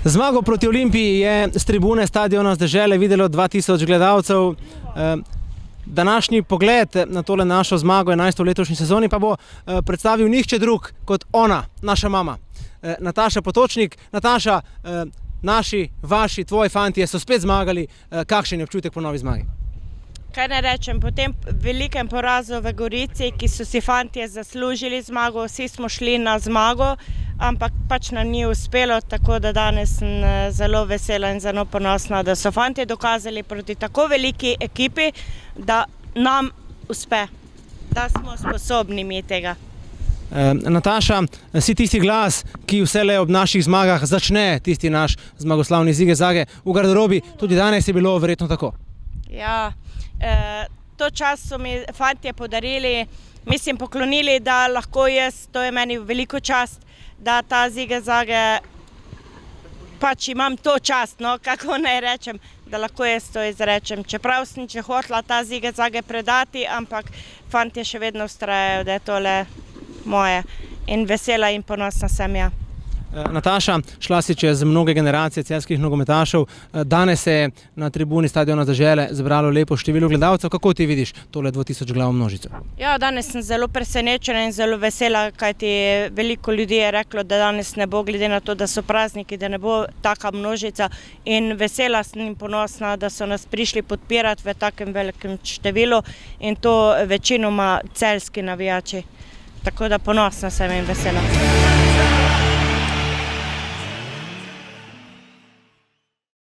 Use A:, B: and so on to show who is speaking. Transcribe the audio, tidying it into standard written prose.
A: Zmago proti Olimpiji je s tribune stadiona z Dežele videlo 2000 gledalcev. Današnji pogled na tole našo zmago 11. v letošnji sezoni pa bo predstavil nihče drug kot ona, naša mama. Nataša Potočnik. Nataša, naši, vaši, tvoji fantje so spet zmagali. Kakšen je občutek po novi zmagi?
B: Kaj ne rečem, po tem velikem porazu v Gorici, ki so si fantje zaslužili zmago, vsi smo šli na zmago, ampak pač nam ni uspelo, tako da danes sem zelo vesela in zelo ponosna, da so fantje dokazali proti tako veliki ekipi, da nam uspe, da smo sposobni mi tega.
A: Nataša, si tisti glas, ki vselej ob naših zmagah začne tisti naš zmagoslavni zige-zage v garderobi, tudi danes je bilo verjetno tako.
B: Ja, to čas so mi fantje podarili, mislim poklonili, da lahko jaz, to je meni veliko čast, da ta zige-zage, pač imam to čast, no, kako naj rečem, da lahko jaz to izrečem. Čeprav sem hotela ta zige-zage predati, ampak fantje še vedno vztrajajo, da je tole moje in vesela in ponosna sem ja.
A: Nataša, šla si čez mnoge generacije celjskih nogometašev. Danes se je na tribuni stadiona Dežele zbralo lepo število gledalcev. Kako ti vidiš tole 2000 glavo množico?
B: Ja, danes sem zelo presenečena in zelo vesela, kajti veliko ljudi je reklo, da danes ne bo, glede na to, da so prazniki, da ne bo taka množica, in vesela sem in ponosna, da so nas prišli podpirati v takem velikem številu in to večinoma celjski navijači. Tako da ponosna sem in vesela.